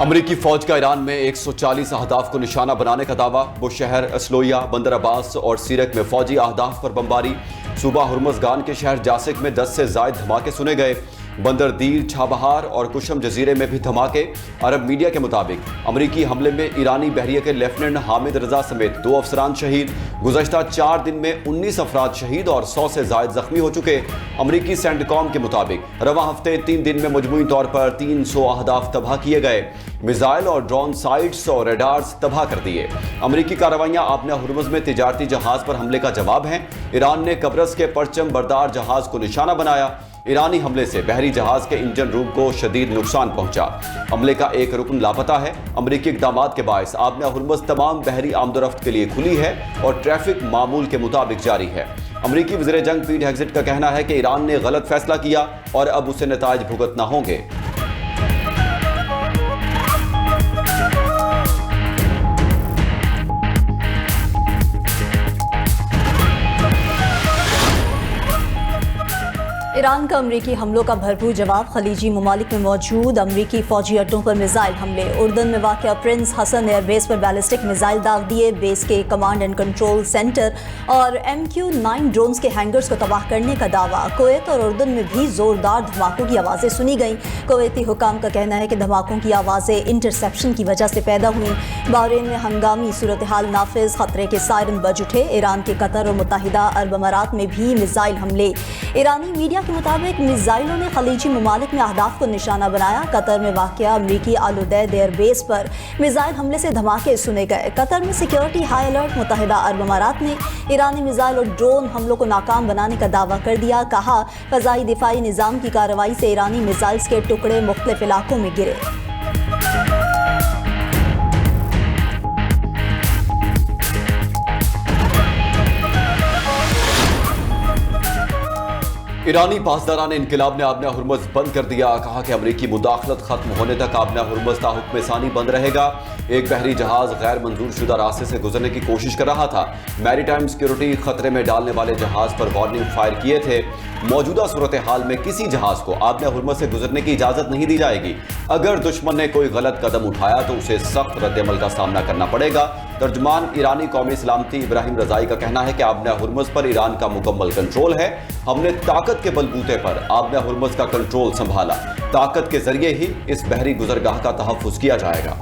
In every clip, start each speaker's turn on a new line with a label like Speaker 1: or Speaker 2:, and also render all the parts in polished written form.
Speaker 1: अमरीकी फौज का ईरान में 140 अहदाफ को निशाना बनाने का दावा। वो शहर असलोया, बंदर अब्बास और सीरक में फौजी अहदाफ पर बमबारी। सूबा हुर्मुज़गान के शहर जासिक में 10 से ज़ायद धमाके सुने गए। बंदर दीर, छाबहार और कुशम जजीरे में भी धमाके। अरब मीडिया के मुताबिक अमरीकी हमले में ईरानी बहरिया के लेफ्टिनेंट हामिद रजा समेत 2 अफसरान शहीद। गुज़श्ता 4 दिन में 19 अफराद शहीद और 100 से ज़ायद जख्मी हो चुके। अमरीकी सेंटकॉम के मुताबिक रवा हफ्ते 3 दिन में मजमूई तौर पर 300 अहदाफ तबाह किए गए। मिसाइल और ड्रोन साइट्स और रेडार्स तबाह कर दिए। अमरीकी कार्रवाइयां आपने हुर्मुज़ में तिजारती जहाज पर हमले का जवाब हैं। ईरान ने कब्रस के परचम बरदार जहाज को निशाना बनाया। ईरानी हमले से बहरी जहाज के इंजन रूम को शदीद नुकसान पहुंचा। हमले का एक रुकन लापता है। अमरीकी इक़दामात के बायस आपने हुर्मुज़ तमाम बहरी आमदोरफ्त के लिए खुली है और ट्रैफिक मामूल के मुताबिक जारी है। अमरीकी वज़ीर जंग पीट हेग्ज़ेट का कहना है कि ईरान ने गलत फैसला किया और अब उसे नताइज भुगतना होंगे।
Speaker 2: ईरान का अमरीकी हमलों का भरपूर जवाब। खलीजी ममालिक में मौजूद अमरीकी फौजी अड्डों पर मिसाइल हमले। उर्दन में वाक़या प्रिंस हसन एयरबेस पर बैलिस्टिक मिसाइल दाग दिए। बेस के कमांड एंड कंट्रोल सेंटर और MQ-9 ड्रोन्स के हैंगर्स को तबाह करने का दावा। कुवैत और उर्दन में भी जोरदार धमाकों की आवाज़ें सुनी गईं। कुवैती हुकाम का कहना है कि धमाकों की आवाज़ें इंटरसेप्शन की वजह से पैदा हुई। बहरीन में हंगामी सूरत हाल नाफिज, खतरे के सायरन बज उठे। ईरान के कतर और मुत्तहिदा अरब अमारात में भी मिसाइल हमले। ईरानी मीडिया के मुताबिक मिसाइलों ने खलीजी ममालिक में अहदाफ को निशाना बनाया। कतर में वाक़या अमरीकी आल-उदैद एयरबेस पर मिसाइल हमले से धमाके सुने गए। कतर में सिक्योरिटी हाई अलर्ट। मुत्तहिदा अरब अमारात ने ईरानी मिसाइल और ड्रोन हमलों को नाकाम बनाने का दावा कर दिया। कहा, फ़ज़ाई दिफाई निज़ाम की कार्रवाई से ईरानी मिसाइल्स के टुकड़े मुख्तलिफ इलाकों में गिरे।
Speaker 1: ईरानी पासदारान इनकलाब ने आबना हुर्मुज़ बंद कर दिया। कहा कि अमरीकी मुदाखलत खत्म होने तक आबना हुर्मुज़ ताहुक्म सानी बंद रहेगा। एक बहरी जहाज गैर मंजूर शुदा रास्ते से गुजरने की कोशिश कर रहा था। मैरीटाइम सिक्योरिटी खतरे में डालने वाले जहाज पर वार्निंग फायर किए थे। मौजूदा सूरत हाल में किसी जहाज को आबना हुर्मुज़ से गुजरने की इजाज़त नहीं दी जाएगी। अगर दुश्मन ने कोई गलत कदम उठाया तो उसे सख्त रद्दअमल का सामना करना पड़ेगा। तर्जुमान ईरानी कौमी सलामती इब्राहिम रज़ाई का कहना है कि आबना हुर्मुज़ पर ईरान का मुकम्मल कंट्रोल है। हमने ताकत के बलबूते पर आबना हुर्मुज़ का कंट्रोल संभाला। ताकत के जरिए ही इस बहरी गुजरगाह का तहफ़्फ़ुज़ किया जाएगा।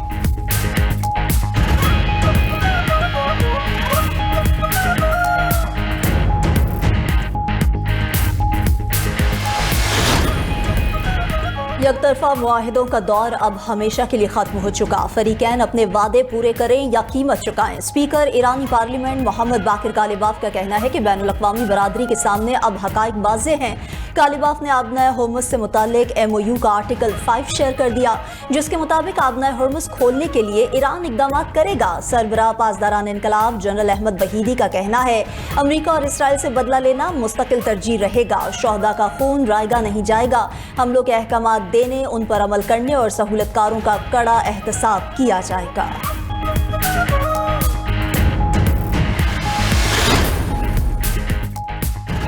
Speaker 2: यकतरफा मुआहिदों का दौर अब हमेशा के लिए खत्म हो चुका। फरीकैन अपने वादे पूरे करें या कीमत चुकाएं। स्पीकर ईरानी पार्लियामेंट मोहम्मद बाकिर कालिबाफ का कहना है कि बैनुल-अक़वामी बरादरी के सामने अब हक़ाइक़ वाज़े हैं। कालिबाफ ने आबना हुर्मुज़ से मुताल्लिक MOU का आर्टिकल 5 शेयर कर दिया, जिसके मुताबिक आबना हुर्मुज़ खोलने के लिए ईरान इक़दाम करेगा। सरबराह पासदारान इनकलाब जनरल अहमद वहीदी का कहना है, अमरीका और इसराइल से बदला लेना मुस्तकिल तरजीह रहेगा। शोहदा का खून रायगा नहीं जाएगा। हमलों के अहकाम देने, उन पर अमल करने और सहूलतकारों का कड़ा एहतसाब किया जाएगा।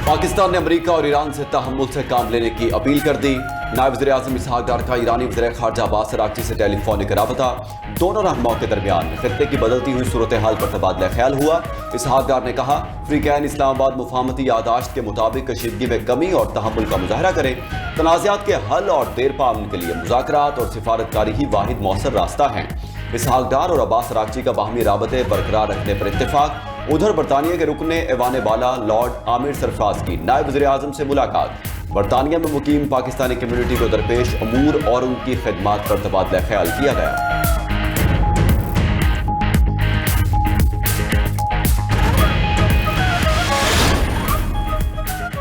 Speaker 1: पाकिस्तान ने अमरीका और ईरान से तहम्मुल से काम लेने की अपील कर दी। नायब वज़ीर आज़म इसहाक डार का ईरानी वज़ीर ख़ारजा अब्बास अराग़ची से टेलीफोनिक रबता। दोनों रहनुमाओं के दरमियान ख़ित्ते की बदलती हुई सूरत हाल पर तबादला ख्याल हुआ। इसहाक डार ने कहा, फ़रीक़ैन इस्लामाबाद मुफ़ाहमती यादाश्त के मुताबिक कशीदगी में कमी और तहम्मुल का मुज़ाहरा करें। तनाज़ात के हल और देरपा अमन के लिए मुज़ाकरात और सिफारतकारी ही वाहिद मौसर रास्ता है। इसहाक डार और अब्बास अराग़ची का बाहमी राबते बरकरार रखने पर इत्तेफाक। उधर बरतानिया के रुकने ऐवान बाला लॉर्ड आमिर सरफराज की नायब वज़ीर आज़म से मुलाकात। बरतानिया में मुकीम पाकिस्तानी कम्युनिटी को दरपेश अमूर और उनकी खिदमात पर तबादला ख्याल किया गया।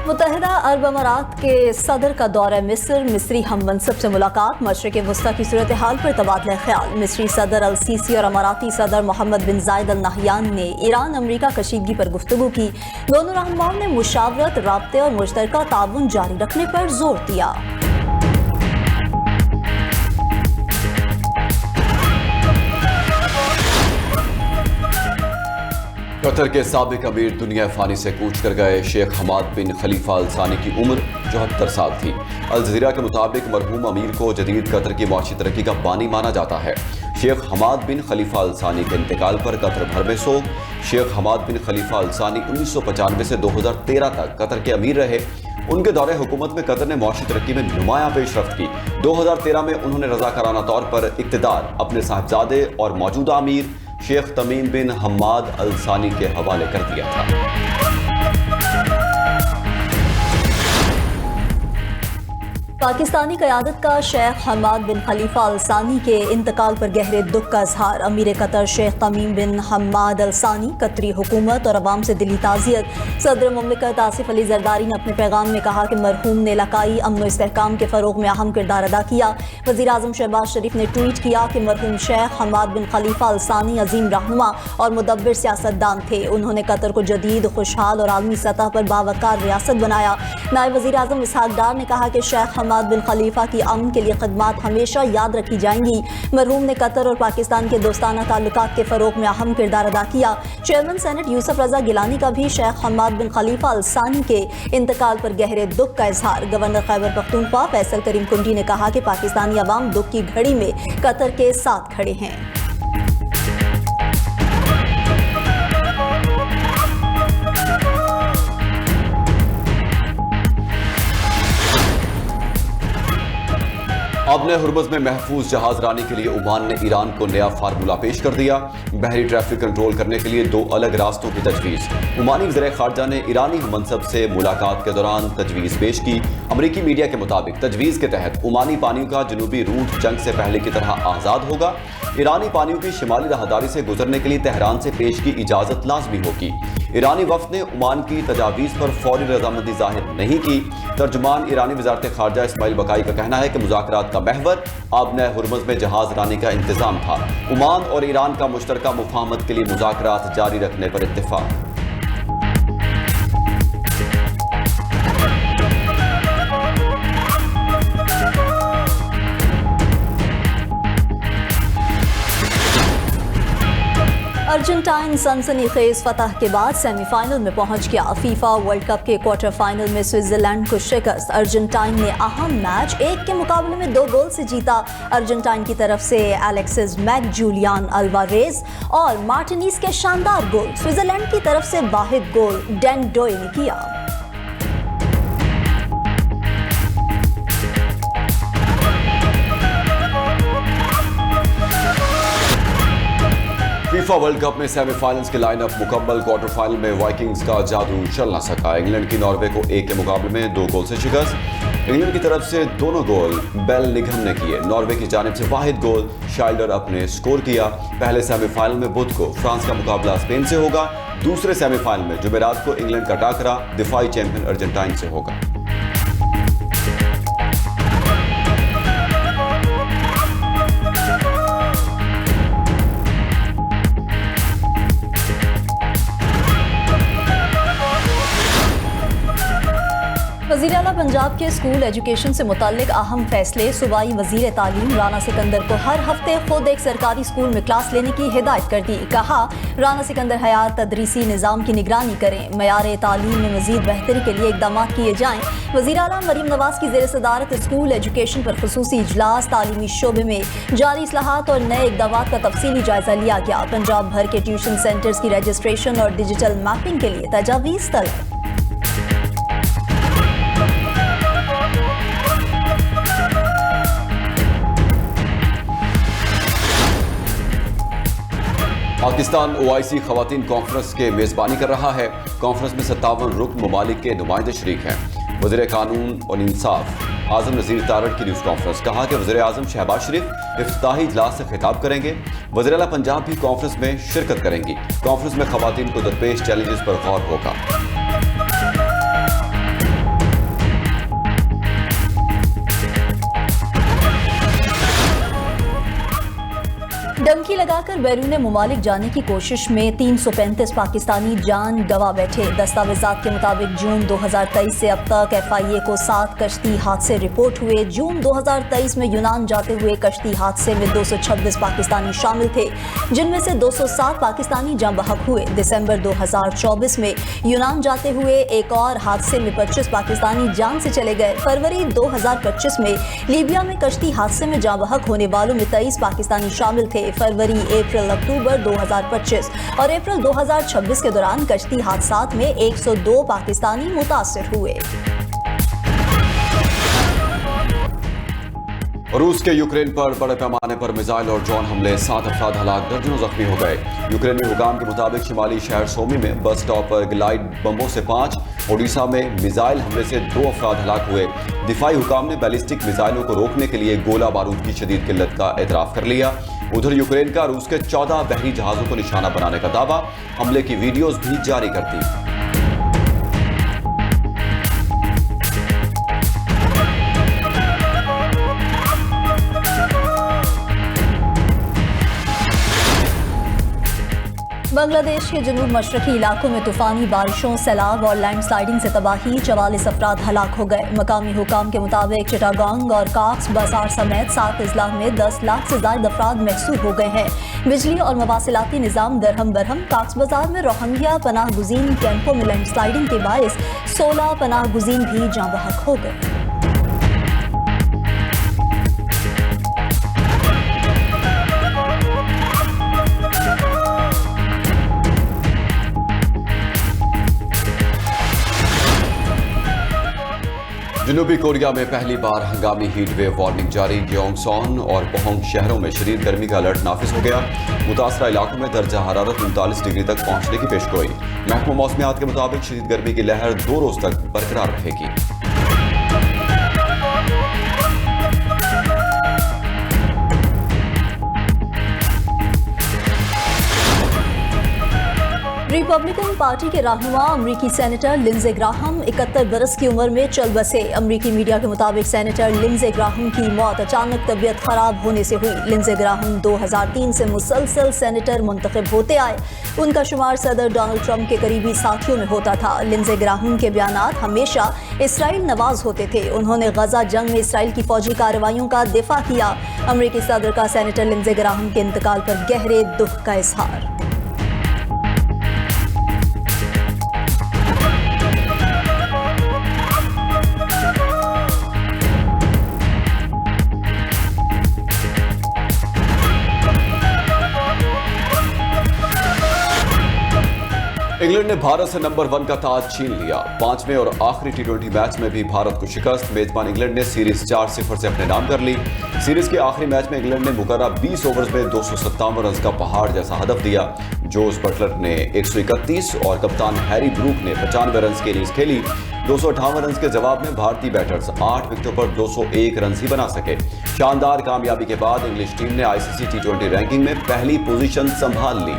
Speaker 2: मुत्तहिदा अरब अमारात के सदर का दौरा मिस्र। मिस्री हम मनसब से मुलाकात। मशरिक़ वस्ता की सूरत हाल पर तबादला ख्याल। मिस्री सदर अल-सीसी और अमाराती सदर मोहम्मद बिन जायद अल नहयान ने ईरान अमरीका कशीदगी पर गुफ्तगू की। दोनों रहनुमाओं ने मुशावरत, राब्ते और मुश्तरका ताउन जारी रखने पर जोर दिया।
Speaker 1: कतर के साबिक अमीर दुनिया फानी से कूच कर गए शेख हमाद बिन खलीफा अल सानी की उम्र 74 साल थी। अल जजीरा के मुताबिक मरहूम अमीर को जदीद कतर की माशी तरक्की का बानी माना जाता है। शेख हमाद बिन खलीफा अल सानी के इंतकाल पर कतर भर में सोग। शेख हमाद बिन खलीफा अल सानी 1995 से 2013 तक कतर के अमीर रहे। उनके दौरे हुकूमत में कतर ने माशी तरक्की में नुमायां पेशरफ्त की। 2013 में उन्होंने रजाकाराना तौर पर इक़्तिदार अपने साहबजादे और मौजूदा अमीर शेख तमीम बिन हम्माद अल सानी के हवाले कर दिया था।
Speaker 2: पाकिस्तानी क़यादत का शेख हमाद बिन खलीफा अल सानी के इंतकाल पर गहरे दुख का इजहार। अमीर कतर शेख तमीम बिन हम्माद अल सानी, कतरी हुकूमत और अवाम से दिली ताज़ियत। सदर मुमलिकत आसिफ अली जरदारी ने अपने पैगाम में कहा कि मरहूम ने इलाकाई अमन व इस्तेहकाम के फ़रोग में अहम किरदार अदा किया। वज़ीर आज़म शहबाज शरीफ ने ट्वीट किया कि मरहूम शेख हमाद बिन खलीफा अल सानी अजीम रहनुमा और मुदब्बिर सियासतदान थे। उन्होंने कतर को जदीद, खुशहाल और आलमी सतह पर बावकार रियासत बनाया। नायब वज़ीर आज़म इसहाक डार ने कहा कि शेख हमाद बिन खलीफा की अमन के लिए खदमात हमेशा याद रखी जाएंगी। मरहूम ने कतर और पाकिस्तान के दोस्ताना ताल्लुकात के फ़रोग में अहम किरदार अदा किया। चेयरमैन सेनेट यूसुफ रजा गिलानी का भी शेख हमाद बिन खलीफा अल सानी के इंतकाल पर गहरे दुख का इजहार। गवर्नर खैबर पख्तूनख्वा फैसल करीम कुंडी ने कहा कि पाकिस्तानी अवाम दुख की घड़ी में कतर के साथ खड़े हैं।
Speaker 1: अब ने हुर्मुज़ में महफूज जहाज रानी के लिए ओमान ने ईरान को नया फार्मूला पेश कर दिया। बहरी ट्रैफिक कंट्रोल करने के लिए 2 अलग रास्तों की तजवीज़। ओमानी वज़ीर ख़ारजा ने ईरानी हममनसब से मुलाकात के दौरान तजवीज़ पेश की। अमरीकी मीडिया के मुताबिक तजवीज़ के तहत ओमानी पानियों का जनूबी रूट जंग से पहले की तरह आज़ाद होगा। ईरानी पानियों की शिमाली राहदारी से गुजरने के लिए तेहरान से पेश की इजाज़त लाजमी होगी। ईरानी वफ़द ने ओमान की तजावीज़ पर फौरी रजामंदी जाहिर नहीं की। तर्जुमान ईरानी वज़ारत ख़ारजा इस्माइल बकाई का कहना है कि मुज़ाकरात का महवर आबने हुर्मुज़ में जहाज रानी का इंतज़ाम था। ओमान और ईरान का मुश्तरका मुफाहमत के लिए मुज़ाकरात जारी रखने पर इत्तिफ़ाक़।
Speaker 2: अर्जेंटाइन सनसनीखेज फतह के बाद सेमीफाइनल में पहुंच गया। फीफा वर्ल्ड कप के क्वार्टर फाइनल में स्विट्जरलैंड को शिकस्त। अर्जेंटाइन ने अहम मैच 1 के मुकाबले में 2 गोल से जीता। अर्जेंटाइन की तरफ से एलेक्सिस मैक जूलियन अल्वारेज और मार्टिनीज के शानदार गोल। स्विट्जरलैंड की तरफ से वाहिद गोल डैन डोय ने किया।
Speaker 1: फीफा वर्ल्ड कप में सेमीफाइनल्स के लाइनअप मुकम्मल। क्वार्टर फाइनल में वाइकिंग्स का जादू चल ना सका। इंग्लैंड की नॉर्वे को 1 के मुकाबले में 2 गोल से शिकस्त। इंग्लैंड की तरफ से दोनों गोल बेल निगम ने किए। नॉर्वे की जानिब से वाहिद गोल शाइल्डर अपने स्कोर किया। पहले सेमीफाइनल में बुध को फ्रांस का मुकाबला स्पेन से होगा। दूसरे सेमीफाइनल में जुमेरात को इंग्लैंड का टाकरा दिफाई चैंपियन अर्जेंटाइन से होगा।
Speaker 2: वज़ीर आला पंजाब के स्कूल एजुकेशन से मुताल्लिक अहम फैसले। सूबाई वज़ीर तालीम राना सिकंदर को हर हफ्ते खुद एक सरकारी स्कूल में क्लास लेने की हिदायत कर दी। कहा, राना सिकंदर हयात तदरीसी निज़ाम की निगरानी करें। मयार तालीम में मज़ीद बेहतरी के लिए इक़दाम किए जाएँ। वज़ीर आला मरीम नवाज़ की ज़ेर सदारत स्कूल एजुकेशन पर खुसूसी इजलास। तालीमी शोबे में जारी इस्लाहात और नए इक़दाम का तफसीली जायज़ा लिया गया। पंजाब भर के ट्यूशन सेंटर्स की रजिस्ट्रेशन और डिजिटल मैपिंग के लिए तजावीज़ तलब।
Speaker 1: पाकिस्तान OIC ख़वातीन कॉन्फ्रेंस के मेज़बानी कर रहा है। कॉन्फ्रेंस में 57 रुकन ममालिक के नुमाइंदे शरीक हैं। वज़ीर कानून और इंसाफ आज़म नज़ीर तारड़ की न्यूज़ कॉन्फ्रेंस। कहा कि वज़ीर आज़म शहबाज शरीफ इफ्तिताही इजलास से खिताब करेंगे। वज़ीर आला पंजाब भी कॉन्फ्रेंस में शिरकत करेंगी। कॉन्फ्रेंस में ख़वातीन को दरपेश चैलेंजेस पर गौर होगा।
Speaker 2: डंकी लगाकर बैरून मुमालिक जाने की कोशिश में 335 पाकिस्तानी जान गंवा बैठे। दस्तावेजात के मुताबिक जून 2023 से अब तक FIA को 7 कश्ती हादसे रिपोर्ट हुए। जून 2023 में यूनान जाते हुए कश्ती हादसे में 226 पाकिस्तानी शामिल थे, जिनमें से 207 पाकिस्तानी जाँ बहक हुए। दिसंबर 2024 में यूनान जाते हुए एक और हादसे में 25 पाकिस्तानी जान से चले गए। फरवरी 2025 में लीबिया में कश्ती हादसे में जाँ बहक होने वालों में 23 पाकिस्तानी शामिल थे। फरवरी, अप्रैल, अक्टूबर 2025 और अप्रैल 2026 के दौरान कश्ती हादसात में 102 पाकिस्तानी मुतासिर हुए।
Speaker 1: रूस के यूक्रेन पर बड़े पैमाने पर मिसाइल और ड्रोन हमले, 7 अफराद हलाक, दर्जनों जख्मी हो गए। यूक्रेनी हुकाम के मुताबिक शिमाली शहर सोमी में बस स्टॉप पर ग्लाइड बमों से 5, ओडिशा में मिसाइल हमले से 2 अफराद हलाक हुए। दिफाई हुकाम ने बैलिस्टिक मिसाइलों को रोकने के लिए गोला बारूद की शदीद किल्लत का एतराफ़ कर लिया। उधर यूक्रेन का रूस के 14 बहरी जहाज़ों को निशाना बनाने का दावा, हमले की वीडियोज भी जारी कर दी।
Speaker 2: बांग्लादेश के जनूब मशरकी इलाकों में तूफानी बारिशों, सैलाब और लैंडस्लाइडिंग से तबाही, 44 अफराद हलाक हो गए। मकामी हुकाम के मुताबिक चिटागांग और कॉक्स बाजार समेत 7 अजला में 10 लाख से ज्यादा अफराद महसूर हो गए हैं। बिजली और मवासिलाती निज़ाम दरहम बरहम। कॉक्स बाजार में रोहिंग्या पनाह गुज़ीन कैंपों में लैंडस्लाइडिंग के बायस 16 पनाह गुज़ीन भी जाँ बहक हो गए।
Speaker 1: जनूबी कोरिया में पहली बार हंगामी हीट वेव वार्निंग जारी। ग्योंगसॉन और पोहोंग शहरों में शदीद गर्मी का अलर्ट नाफिज हो गया। मुतासरा इलाकों में दर्जा हरारत 39 डिग्री तक पहुंचने की पेशगोई। महकमा मौसमियात के मुताबिक शदीद गर्मी की लहर 2 रोज तक बरकरार रहेगी।
Speaker 2: रिपब्लिकन पार्टी के रहनुमा अमरीकी सेनेटर लिंडसे ग्राहम 71 बरस की उम्र में चल बसे। अमरीकी मीडिया के मुताबिक सेनेटर लिंडसे ग्राहम की मौत अचानक तबीयत खराब होने से हुई। लिंडसे ग्राहम 2003 से मुसलसल सेनेटर मुंतखब होते आए। उनका शुमार सदर डोनाल्ड ट्रंप के करीबी साथियों में होता था। लिंडसे ग्राहम के बयानात हमेशा इसराइल नवाज होते थे। उन्होंने गजा जंग में इसराइल की फौजी कार्रवाइयों का दिफा किया। अमरीकी सदर का सेनेटर लिंडसे ग्राहम के इंतकाल पर गहरे दुख का इजहार।
Speaker 1: इंग्लैंड ने भारत से नंबर 1 का ताज छीन लिया। 5वें और आखिरी T20 मैच में भी भारत को शिकस्त। मेजबान इंग्लैंड ने सीरीज 4-0 से अपने नाम कर ली। सीरीज के आखिरी मैच में इंग्लैंड ने मुकर्रर 20 ओवर्स में 257 रन का पहाड़ जैसा हदफ दिया। जोस बटलर ने 131 और कप्तान हैरी ब्रूक ने 95 रन की इनिंग्स खेली। 258 रन के जवाब में भारतीय बैटर्स 8 विकेटों पर 201 रन ही बना सके। शानदार कामयाबी के बाद इंग्लिश टीम ने ICC T20 रैंकिंग में पहली पोजीशन संभाल ली।